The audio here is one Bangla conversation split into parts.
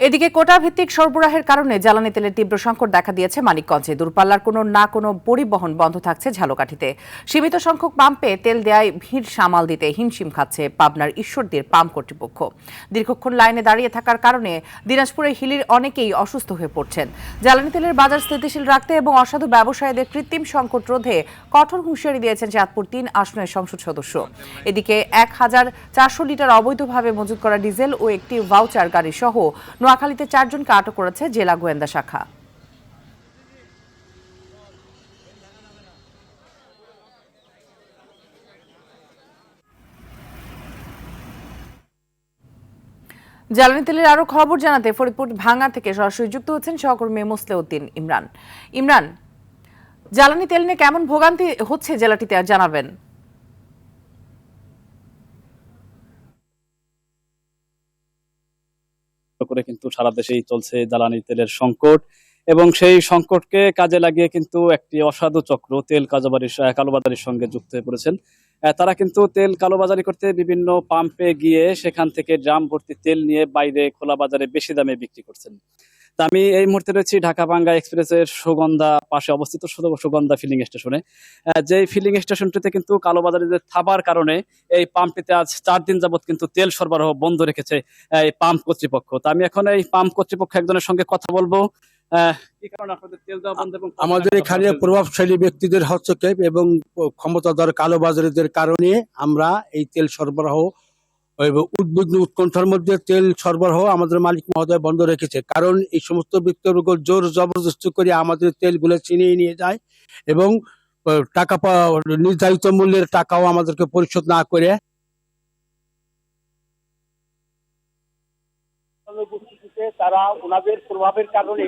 এদিকে কোটা ভিত্তিক সরবরাহের কারণে জ্বালানি তেলের তীব্র সংকট দেখা দিয়েছে মানিকগঞ্জে। দূরপাল্লার কোনো পরিবহন বন্ধ থাকছে ঝালকাঠিতে। সীমিত সংখ্যক পাম্পে তেল দেয়ায় ভিড় সামাল দিতে হিমশিম খাচ্ছে পাবনার ঈশ্বরদীর পাম্প কর্তৃপক্ষ। দীর্ঘক্ষণ লাইনে দাঁড়িয়ে থাকার কারণে দিনাজপুরের হিলির অনেকেই অসুস্থ হয়ে পড়ছেন। জ্বালানি তেলের বাজার স্থিতিশীল রাখতে এবং অসাধু ব্যবসায়ীদের কৃত্রিম সংকট রোধে কঠোর হুঁশিয়ারি দিয়েছেন চাঁদপুর ৩ আসনের সংসদ সদস্য। এদিকে ১,৪০০ লিটার অবৈধভাবে মজুত করা ডিজেল ও একটি ভাউচার গাড়ি সহ নোয়াখালীতে ৪ জনকে আটক করেছে জেলা গোয়েন্দা শাখা। জ্বালানি তেলের আরো খবর জানাতে ফরিদপুর ভাঙ্গা থেকে সরাসরি যুক্ত হচ্ছেন সহকর্মী মোসলেউদ্দিন ইমরান। ইমরান, জ্বালানি তেল নিয়ে কেমন ভোগান্তি হচ্ছে জেলাটিতে আর জানাবেন। করে কিন্তু সারা দেশেই চলছে জ্বালানি তেলের সংকট এবং সেই সংকটকে কাজে লাগিয়ে কিন্তু একটি অসাধু চক্র তেল কালোবাজারির সঙ্গে যুক্ত হয়ে পড়েছেন। তারা কিন্তু তেল কালোবাজারি করতে বিভিন্ন পাম্পে গিয়ে সেখান থেকে ড্রাম ভর্তি তেল নিয়ে বাইরে খোলা বাজারে বেশি দামে বিক্রি করছেন। তা আমি এই মুহূর্তে রয়েছি ঢাকা ভাঙ্গা এক্সপ্রেসের সুগন্ধা পাশে অবস্থিত সুগন্ধা ফিলিং স্টেশনে। যে ফিলিং স্টেশনটিতে কিন্তু কালোবাজারিদের থাবার কারণে এই পাম্পটিতে আজ ৪ দিন যাবত কিন্তু তেল সরবরাহ বন্ধ রেখেছে এই পাম্প কর্তৃপক্ষ। তা আমি এখন এই পাম্প কর্তৃপক্ষ একজনের সঙ্গে কথা বলবো। কি কারণে আপনাদের তেল দেওয়া বন্ধ? এবং আমাদের এখানে প্রভাবশালী ব্যক্তিদের হস্তক্ষেপ এবং ক্ষমতাধর কালোবাজারিদের কারণে আমরা এই তেল সরবরাহ উদ্বিগ্ন উৎকণ্ঠার মধ্যে তেল সরবরাহ আমাদের মালিক মহোদয় বন্ধ রেখেছে। কারণ এই সমস্ত ব্যক্তির উপর জোর জবরদস্তি করে আমাদের তেলগুলো ছিনিয়ে নিয়ে যায় এবং টাকা নির্ধারিত মূল্যের টাকাও আমাদেরকে পরিশোধ না করে তারা ওনাদের প্রভাবের কারণে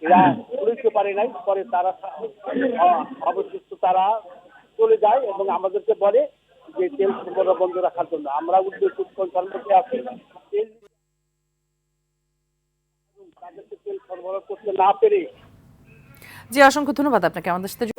এরা বুঝতে পারে নাই, পরে তারা অবশিষ্ট তারা চলে যায় এবং আমাদেরকে বলে যে তেল সরবরাহ বন্ধ রাখার জন্য। আমরা উদ্যোগ উৎকণ্ঠার মধ্যে আছি, তাদেরকে তেল সরবরাহ করতে না পেরে। জি, অসংখ্য ধন্যবাদ আপনাকে আমাদের সাথে